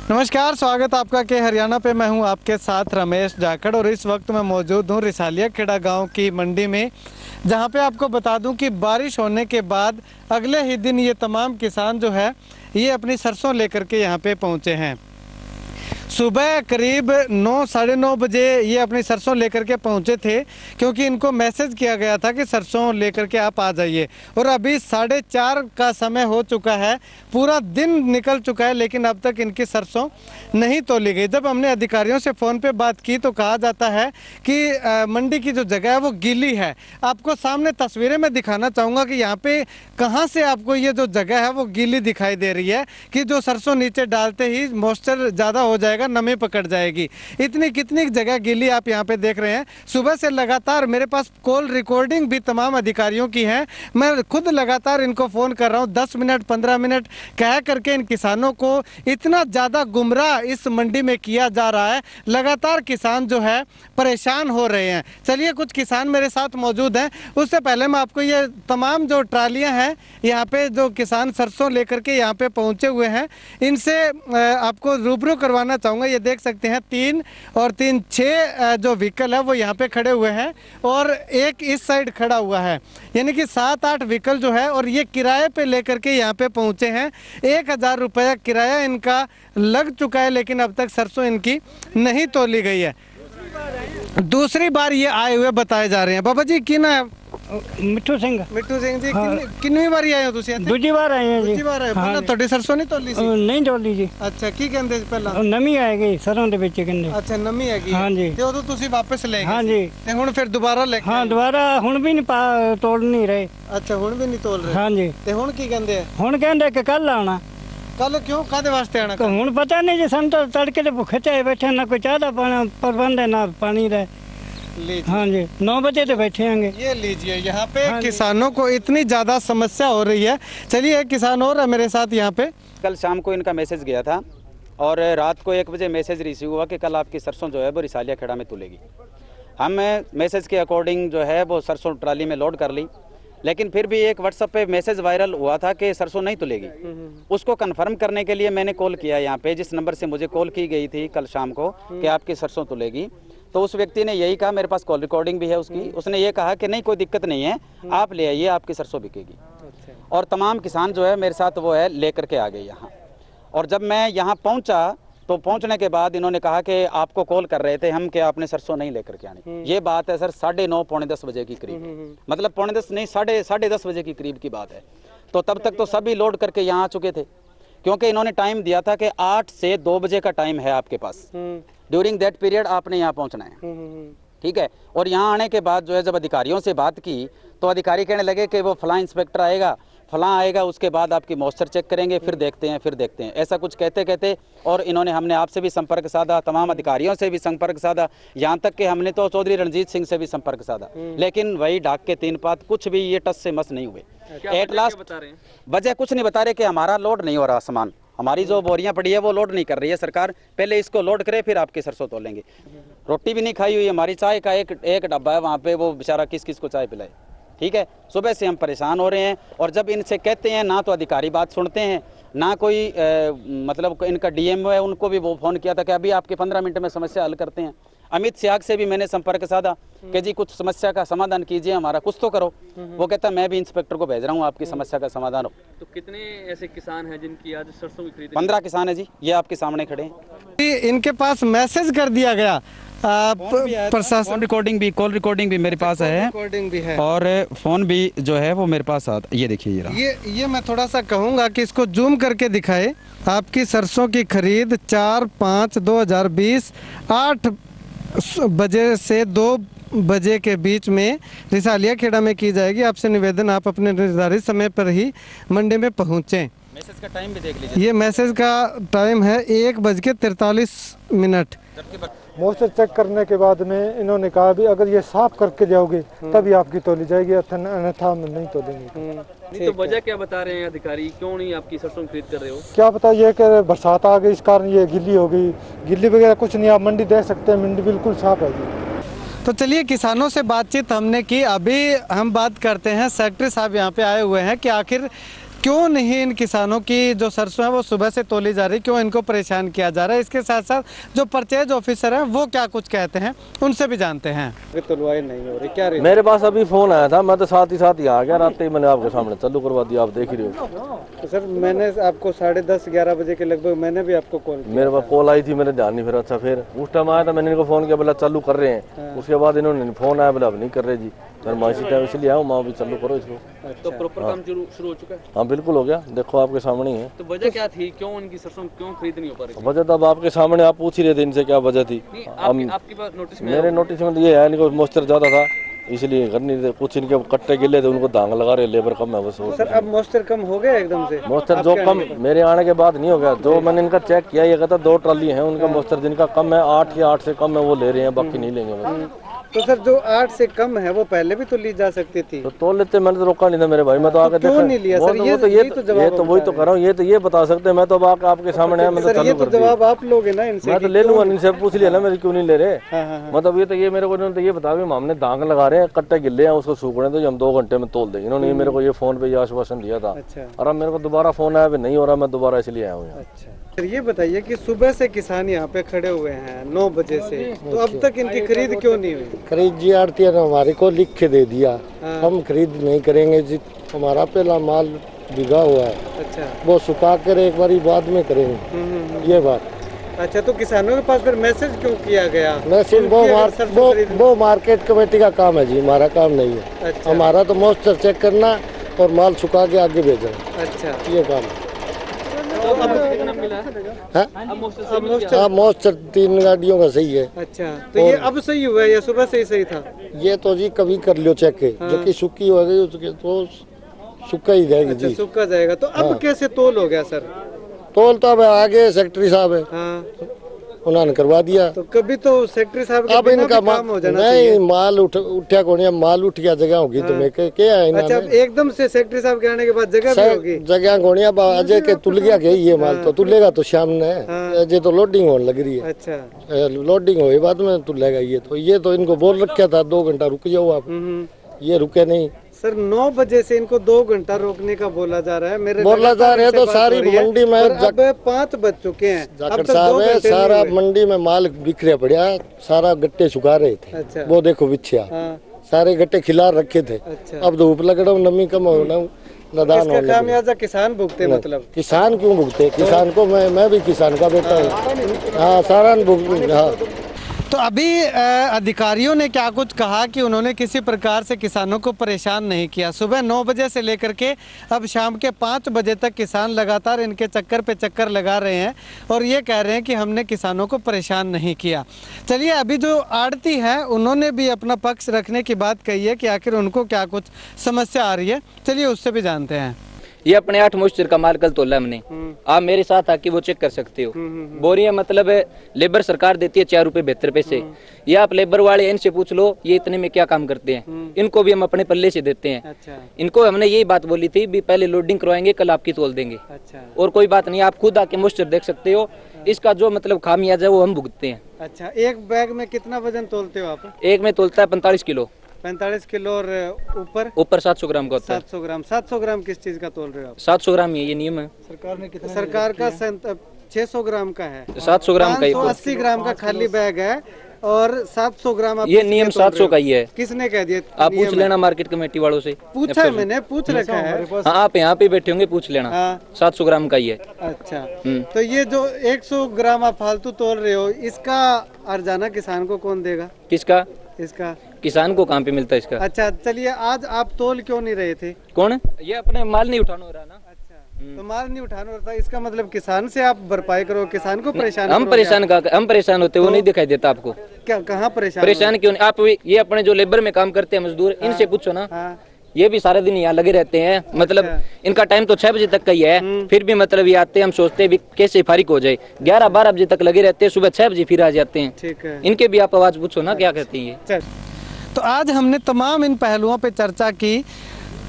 नमस्कार, स्वागत आपका के हरियाणा पे। मैं हूं आपके साथ रमेश जाखड़ और इस वक्त मैं मौजूद हूं रिसालिया खेड़ा गांव की मंडी में, जहां पे आपको बता दूं कि बारिश होने के बाद अगले ही दिन ये तमाम किसान जो है ये अपनी सरसों लेकर के यहां पे पहुंचे हैं। सुबह करीब 9 साढ़े 9 बजे ये अपनी सरसों लेकर के पहुंचे थे, क्योंकि इनको मैसेज किया गया था कि सरसों लेकर के आप आ जाइए। और अभी 4:30 का समय हो चुका है, पूरा दिन निकल चुका है, लेकिन अब तक इनकी सरसों नहीं तोली गई। जब हमने अधिकारियों से फ़ोन पे बात की तो कहा जाता है कि मंडी की जो जगह है वो गीली है। आपको सामने तस्वीरें में दिखाना चाहूँगा कि यहाँ पे कहाँ से आपको ये जो जगह है वो गीली दिखाई दे रही है कि जो सरसों नीचे डालते ही मॉइस्चर ज़्यादा हो जाएगा, नमी पकड़ जाएगी। इतनी कितनी जगह गीली आप यहाँ पे देख रहे हैं। सुबह से लगातार मेरे पास कॉल रिकॉर्डिंग भी तमाम अधिकारियों की है। मैं खुद लगातार इनको फ़ोन कर रहा हूँ, 10 मिनट 15 मिनट कह करके इन किसानों को इतना ज़्यादा गुमराह इस मंडी में किया जा रहा है। लगातार किसान जो है परेशान हो रहे हैं। चलिए, कुछ किसान मेरे साथ मौजूद हैं। उससे पहले मैं आपको ये तमाम जो ट्रालियाँ हैं यहाँ पे जो किसान सरसों लेकर के यहाँ पे पहुँचे हुए हैं, इनसे आपको रूबरू करवाना चाहूँगा। ये देख सकते हैं 3 और 3 6 जो व्हीकल है वो यहाँ पे खड़े हुए हैं और एक इस साइड खड़ा हुआ है, यानी कि 7-8 व्हीकल जो है। और ये किराए पे लेकर के यहाँ पे पहुँचे हैं। 1000 रुपया किराया इनका लग चुका है, लेकिन अब तक सरसों इनकी नहीं तोली गई है। दूसरी बार ये आए हुए बताए जा रहे हैं। बाबा जी की ना मिट्ठू सिंह जी कितनी बार आए हो तुसी ਇੱਥੇ? दूजी बार आए हैं जी। दूजी बार आए। ਪਹਿਲਾਂ ਤੁਹਾਡੀ ਸਰਸੋਂ ਨਹੀਂ ਤੋਲੀ ਸੀ? नहीं तोली जी। ਅੱਛਾ, ਕੀ ਕਹਿੰਦੇ ਸੀ ਪਹਿਲਾਂ? नमी आएगी सरों ਦੇ ਵਿੱਚ ਕਹਿੰਦੇ। ਅੱਛਾ, ਨਮੀ ਹੈਗੀ। ਹਾਂਜੀ। ਤੇ ਉਦੋਂ ਤੁਸੀਂ ਵਾਪਸ ਲੈ ਗਏ हाँ ਸੀ? जी। ਤੇ ਹੁਣ ਫਿਰ ਦੁਬਾਰਾ ਲੈ ਕੇ हाँ ਆਏ? दोबारा ਹੁਣ ਵੀ ਨਹੀਂ ਤੋੜ ਨਹੀਂ ਰਹੇ। ਅੱਛਾ, ਹੁਣ ਵੀ ਨਹੀਂ ਤੋਲ ਰਹੇ? हाँ जी। ਤੇ ਹੁਣ ਕੀ ਕਹਿੰਦੇ ਆ? ਹੁਣ ਕਹਿੰਦੇ ਕਿ ਕੱਲ ਆਉਣਾ। ਕੱਲ ਕਿਉਂ, ਕਾਦੇ ਵਾਸਤੇ ਆਣਾ? ਹੁਣ ਪਤਾ ਨਹੀਂ ਜੀ, ਸਾਨੂੰ ਤਾਂ ਤੜਕੇ ਦੇ ਭੁੱਖੇ ਤੇ ਬੈਠੇ, ਨਾ ਕੋਈ ਚਾਹ ਦਾ प्रबंध है ना पानी का। लीजिए। हाँ जी, 9 बजे तो बैठे होंगे। ये लीजिए, यहाँ पे हाँ जी। किसानों को इतनी ज्यादा समस्या हो रही है। चलिए, एक किसान और है मेरे साथ यहाँ पे। कल शाम को इनका मैसेज गया था और रात को 1 बजे मैसेज रिसीव हुआ कि कल आपकी सरसों जो है वो रिसालिया खेड़ा में तुलेगी। हम मैसेज के अकॉर्डिंग जो है वो सरसों ट्राली में लोड कर ली, लेकिन फिर भी एक व्हाट्सएप पे मैसेज वायरल हुआ था कि सरसों नहीं तुलेगी। उसको कंफर्म करने के लिए मैंने कॉल किया यहाँ पे, जिस नंबर से मुझे कॉल की गई थी कल शाम को कि आपकी सरसों तुलेगी। तो उस व्यक्ति ने यही कहा, मेरे पास कॉल रिकॉर्डिंग भी है उसकी, उसने ये कहा कि नहीं कोई दिक्कत नहीं है, आप ले आइए, आपकी सरसों बिकेगी। और तमाम किसान जो है मेरे साथ वो है लेकर के आ गए यहाँ। और जब मैं यहाँ पहुँचा तो पहुँचने के बाद इन्होंने कहा कि आपको कॉल कर रहे थे हम कि आपने सरसों नहीं लेकर के आनी। ये बात है सर 9:30 पौने 10 बजे की करीब, मतलब पौने 10 नहीं, साढ़े 10 बजे की करीब की बात है। तो तब तक तो सभी लोड करके यहाँ आ चुके थे, क्योंकि इन्होंने टाइम दिया था कि 8 से 2 बजे का टाइम है आपके पास। ड्यूरिंग दैट पीरियड आपने यहाँ पहुँचना है, ठीक है। और यहाँ आने के बाद जो है जब अधिकारियों से बात की तो अधिकारी कहने लगे कि वो फलां इंस्पेक्टर आएगा, फलां आएगा, उसके बाद आपकी मॉइस्चर चेक करेंगे, फिर देखते हैं। ऐसा कुछ कहते कहते और इन्होंने हमने आपसे भी संपर्क साधा, तमाम अधिकारियों से भी संपर्क साधा, यहाँ तक कि हमने तो चौधरी रणजीत सिंह से भी संपर्क साधा, लेकिन वही डाक के 3 पात, कुछ भी ये टच से मस नहीं हुए। एट लास्ट वजह कुछ नहीं बता रहे कि हमारा लोड नहीं हो रहा सामान, हमारी जो बोरियां पड़ी है वो लोड नहीं कर रही है सरकार, पहले इसको लोड करे फिर आपकी सरसों तोलेंगे। रोटी भी नहीं खाई हुई, हमारी चाय का एक डब्बा है वहाँ पे, वो बेचारा किस किस को चाय पिलाए, ठीक है। सुबह से हम परेशान हो रहे हैं। और जब इनसे कहते हैं ना तो अधिकारी बात सुनते हैं, ना कोई मतलब इनका डीएमओ है, उनको भी वो फ़ोन किया था कि अभी आपके 15 मिनट में समस्या हल करते हैं। अमित सियाग से भी मैंने संपर्क साधा कि जी कुछ समस्या का समाधान कीजिए, हमारा कुछ तो करो। वो कहता मैं भी इंस्पेक्टर को भेज रहा हूँ, आपकी समस्या का समाधान हो। तो कितने ऐसे किसान हैं जिनकी आज सरसों की खरीद? 15 किसान है जी, ये आपके सामने खड़े हैं। इनके पास मैसेज कर दिया गया, प्रशासन रिकॉर्डिंग भी, कॉल रिकॉर्डिंग भी मेरे पास है, रिकॉर्डिंग भी है और फ़ोन भी जो है वो मेरे पास आता। ये देखिए ये मैं थोड़ा सा कहूँगा कि इसको जूम करके दिखाए। आपकी सरसों की खरीद 4/5/2020 8 बजे से 2 बजे के बीच में रिसालिया खेड़ा में की जाएगी। आपसे निवेदन, आप अपने निर्धारित समय पर ही मंडी में पहुँचें। मैसेज का टाइम भी देख लीजिए, ये मैसेज का टाइम है 1:43। मॉइस्चर चेक करने के बाद में इन्होंने कहा भी अगर ये साफ करके जाओगे तभी आपकी तोली जाएगी, अन्यथा हम नहीं तोलेंगे। नहीं तो वजह क्या बता रहे हैं अधिकारी, क्यों नहीं आपकी सरसों खरीद कर रहे हो? क्या पता ये कि बरसात आ गई इस कारण ये गिल्ली हो गई, गिल्ली वगैरह कुछ नहीं, आप मंडी देख सकते हैं, मंडी बिल्कुल साफ है जी। तो चलिए, किसानों से बातचीत हमने की। अभी हम बात करते हैं, सेक्रेटरी साहब यहाँ पे आए हुए हैं कि आखिर क्यों नहीं इन किसानों की जो सरसों है वो सुबह से तोली जा रही, क्यों इनको परेशान किया जा रहा है। इसके साथ साथ जो परचेज ऑफिसर हैं वो क्या कुछ कहते हैं, उनसे भी जानते हैं। तुलवाई नहीं हो रही, क्या रीजन? मेरे पास अभी फोन आया था, मैं तो साथ ही आ गया, रात ही मैंने आपके सामने चालू करवा दिया, आप देख ही रहे हो। तो सर मैंने आपको 10:30-11 बजे के लगभग मैंने भी आपको कॉल किया। मेरे पास कॉल आई थी, मैंने ध्यान नहीं, फिर अच्छा फिर उस टाइम आया था, मैंने इनको फोन किया, बोला चालू कर रहे हैं। उसके बाद इन्होंने फोन आया, बोला अब नहीं कर रहे जी। मैं मासी टाइम इसलिए आया हूँ, माँ भी चालू करो इसको। तो प्रॉपर काम शुरू हो चुका है? हाँ बिल्कुल हो गया, देखो आपके सामने ही है। तो वजह क्या थी, क्यों उनकी सरसों क्यों खरीद नहीं हो पा रही? वजह तो अब आपके सामने, आप पूछ ही रहे थे इनसे क्या वजह थी। आपकी बात नोटिस में मेरे नोटिस में ये है, इनको मॉइस्चर ज्यादा था इसलिए कर नहीं थे, कुछ इनके कट्टे गिले थे, उनको धांग लगा रहे, लेबर कम है बस। सर अब मॉइस्चर कम हो गया एकदम से? मॉइस्चर जो कम मेरे आने के बाद नहीं हो गया, जो मैंने इनका चेक किया, ये कहता 2 ट्राली है उनका मॉइस्चर, जिनका कम है 8 या 8 से कम है वो ले रहे हैं, बाकी नहीं लेंगे बस। तो सर जो 8 से कम है वो पहले भी तो ली जा सकती थी। तो लेते, मैंने तो रोका नहीं था मेरे भाई, मैं तो आके क्यों नहीं लिया सर? ये तो वही तो कर रहा हूँ, ये तो ये बता सकते हैं, मैं तो अब आपके सामने है, मैं तो चालू कर दिया। जवाब आप लोगे ना इनसे? मैं तो ले लूंगा, इनसे पूछ लिया ना मेरे, क्यों नहीं ले रहे। हाँ। मतलब ये तो ये मेरे को इन्होंने तो ये बता कि हमने दांग लगा रहे हैं, कट्टे गिले हैं, उसको सूखने तो हम 2 घंटे में तोल देंगे। इन्होंने मेरे को ये फोन पे ये आश्वासन दिया था। अच्छा। और अब मेरे को दोबारा फोन आया, नहीं हो रहा, मैं दोबारा इसलिए आया हूँ। अच्छा सर ये बताइए कि सुबह से किसान यहाँ पे खड़े हुए हैं 9 बजे से, तो अब तक इनकी खरीद क्यों नहीं हुई? खरीद जी आड़ती ने हमारे को लिख के दे दिया, हम खरीद नहीं करेंगे जी, हमारा पहला माल बिगा हुआ है। अच्छा। वो सुखा कर एक बारी बाद में करेंगे ये बात। अच्छा तो किसानों के पास फिर मैसेज क्यों किया गया? मैसेज वो मार्केट कमेटी का काम है जी, हमारा काम नहीं है। अच्छा। हमारा तो मॉइस्चर चेक करना और माल सुखा के आगे भेजना। अच्छा ये काम है। तो अब कितना मिला है? हाँ मॉइस्चर 3 गाड़ियों का सही है। अच्छा तो ये अब सही हुआ है या सुबह से ही सही था? ये तो जी कभी कर लियो चेक के, जो कि सूखी हो गई उसके तो सूखा ही जाएगी जी। सूखा जाएगा तो अब कैसे तोल हो गया सर? तोल तो अब आगे सेक्रेटरी साहब है, हाँ उन्होंने करवा दिया। तो कभी तो सेक्रेटरी साहब अब इनका काम हो जाना नहीं चाहिए। माल उठा कौन, माल उठ गया जगह होगी तुम्हें क्या है। अच्छा एकदम से सेक्रेटरी साहब के आने के बाद जगह भी होगी? जगह गोनिया अजय के तुल गया के ये माल तो तुलेगा तो शाम ने अजय तो लोडिंग होने लग रही है। अच्छा लोडिंग हुई बाद में तुलेगा ये तो इनको बोल रखा था 2 घंटा रुक जाओ आप, ये रुके नहीं। सर 9 बजे से इनको 2 घंटा रोकने का बोला जा रहा है। मेरे बोला जा रहा है तो सारी मंडी में अब 5 बज चुके हैं, जाकर साहब है, सारा मंडी में माल बिखरे पड़ा, सारा गट्टे सुखा रहे थे। अच्छा। वो देखो बिछिया सारे गट्टे खिला रखे थे। अच्छा। अब धूप लग रहा हूँ, नमी कम होना, नदान हो खामियाजा किसान भुगते? मतलब किसान क्यों भुगते? किसान को मैं भी किसान का बेटा हूँ। हाँ सारा भुगत। हाँ तो अभी अधिकारियों ने क्या कुछ कहा कि उन्होंने किसी प्रकार से किसानों को परेशान नहीं किया। सुबह 9 बजे से लेकर के अब शाम के 5 बजे तक किसान लगातार इनके चक्कर पे चक्कर लगा रहे हैं और ये कह रहे हैं कि हमने किसानों को परेशान नहीं किया। चलिए अभी जो आड़ती है उन्होंने भी अपना पक्ष रखने की बात कही है कि आखिर उनको क्या कुछ समस्या आ रही है, चलिए उससे भी जानते हैं। ये अपने 8 मॉइस्चर का माल कल तोला हमने, आप मेरे साथ आके वो चेक कर सकते हो। बोरियां मतलब लेबर सरकार देती है 4 रुपए 72 पैसे, ये आप लेबर वाले इनसे पूछ लो ये इतने में क्या काम करते हैं। इनको भी हम अपने पल्ले से देते हैं। अच्छा। इनको हमने यही बात बोली थी भी पहले लोडिंग करवाएंगे, कल आपकी तोल देंगे। अच्छा। और कोई बात नहीं, आप खुद आके मॉइस्चर देख सकते हो, इसका जो मतलब खामियाजा वो हम भुगतते हैं। अच्छा एक बैग में कितना वजन तोलते हो आप? एक में तोलता है 45 किलो। 45 किलो और ऊपर 700 ग्राम का होता है। 700 ग्राम। 700 ग्राम किस चीज का तोल रहे हो आप? 700 ग्राम ही है, ये नियम है सरकार का 600 ग्राम का है, 700 ग्राम का ही। 580 ग्राम का खाली बैग है और 700 ग्राम आप ये नियम 700 का ही है। किसने कह दिया? आप पूछ लेना मार्केट कमेटी वालों से। पूछा है मैंने, पूछ रखा है। हाँ आप यहाँ पे बैठे होंगे, पूछ लेना। हाँ। 700 ग्राम का ही है। अच्छा तो ये जो 100 ग्राम आप फालतू तोल रहे हो, इसका अर्जाना किसान को कौन देगा? किसका? इसका किसान को कहाँ पे मिलता है इसका? अच्छा चलिए आज आप तोल क्यों नहीं रहे थे? कौन? ये अपने माल नहीं उठाना हो रहा ना। अच्छा तो माल नहीं उठाना होता, इसका मतलब किसान से आप भरपाई करो, किसान को परेशान हम परेशान होते, वो नहीं दिखाई देता आपको? क्या कहाँ परेशान क्यों नहीं? आप ये अपने जो लेबर में काम करते हैं मजदूर, इनसे पूछो ना। हाँ। ये भी सारे दिन यहाँ लगे रहते हैं, मतलब इनका टाइम तो 6 बजे तक का ही है, फिर भी मतलब ये आते हैं, हम सोचते हैं भी कैसे फारिग हो जाए, 11-12 बजे तक लगे रहते हैं, सुबह 6 बजे फिर आ जाते हैं। ठीक है। इनके भी आप आवाज पूछो ना क्या कहती है। तो आज हमने तमाम इन पहलुओं पे चर्चा की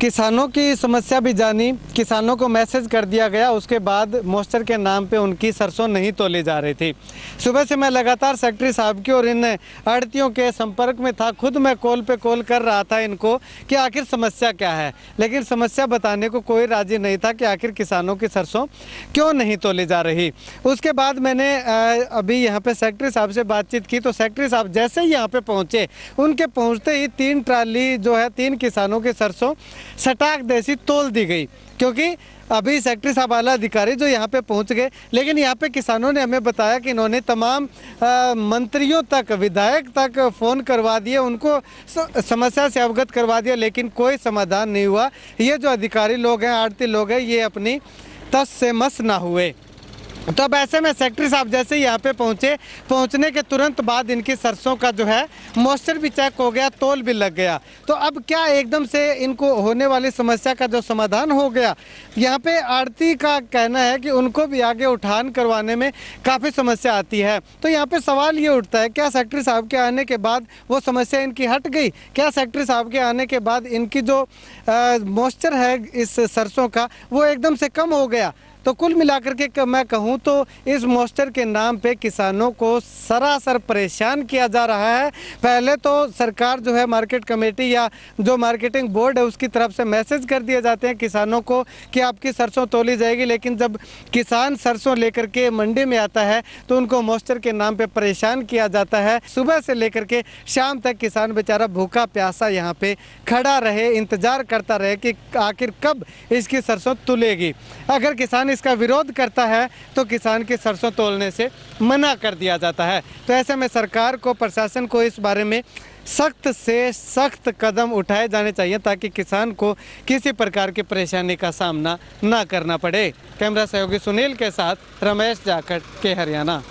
किसानों की समस्या भी जानी, किसानों को मैसेज कर दिया गया, उसके बाद मॉइस्चर के नाम पे उनकी सरसों नहीं तोली जा रही थी। सुबह से मैं लगातार सेक्रेटरी साहब की और इन आड़तियों के संपर्क में था, खुद मैं कॉल पे कॉल कर रहा था इनको कि आखिर समस्या क्या है, लेकिन समस्या बताने को कोई राजी नहीं था कि आखिर किसानों की सरसों क्यों नहीं तोली जा रही। उसके बाद मैंने अभी यहाँ पे सेक्रेटरी साहब से बातचीत की, तो सेक्रेटरी साहब जैसे ही यहाँ पे पहुँचे, उनके पहुँचते ही 3 ट्राली जो है 3 किसानों की सरसों सटाक देसी तोल दी गई, क्योंकि अभी सेक्रेटरी साहब आला अधिकारी जो यहाँ पे पहुँच गए, लेकिन यहाँ पे किसानों ने हमें बताया कि इन्होंने तमाम मंत्रियों तक, विधायक तक फ़ोन करवा दिए, उनको समस्या से अवगत करवा दिया, लेकिन कोई समाधान नहीं हुआ। ये जो अधिकारी लोग हैं, आड़ती लोग हैं, ये अपनी तस से मस ना हुए। तो अब ऐसे में सेक्रेटरी साहब जैसे ही यहाँ पे पहुँचने के तुरंत बाद इनकी सरसों का जो है मॉइस्चर भी चेक हो गया, तोल भी लग गया। तो अब क्या एकदम से इनको होने वाली समस्या का जो समाधान हो गया, यहाँ पे आड़ती का कहना है कि उनको भी आगे उठान करवाने में काफ़ी समस्या आती है। तो यहाँ पे सवाल ये उठता है, क्या सेक्रेटरी साहब के आने के बाद वो समस्या इनकी हट गई? क्या सेक्रेटरी साहब के आने के बाद इनकी जो मॉइस्चर है इस सरसों का, वो एकदम से कम हो गया? तो कुल मिलाकर के मैं कहूँ तो इस मॉइस्चर के नाम पे किसानों को सरासर परेशान किया जा रहा है। पहले तो सरकार जो है, मार्केट कमेटी या जो मार्केटिंग बोर्ड है, उसकी तरफ से मैसेज कर दिए जाते हैं किसानों को कि आपकी सरसों तोली जाएगी, लेकिन जब किसान सरसों लेकर के मंडी में आता है तो उनको मॉइस्चर के नाम पे परेशान किया जाता है। सुबह से लेकर के शाम तक किसान बेचारा भूखा प्यासा यहाँ पे खड़ा रहे, इंतज़ार करता रहे कि आखिर कब इसकी सरसों तुलेगी। अगर किसान इसका विरोध करता है तो किसान की सरसों तोलने से मना कर दिया जाता है। तो ऐसे में सरकार को, प्रशासन को इस बारे में सख्त से सख्त कदम उठाए जाने चाहिए ताकि किसान को किसी प्रकार की परेशानी का सामना ना करना पड़े। कैमरा सहयोगी सुनील के साथ रमेश जाखड़ के हरियाणा।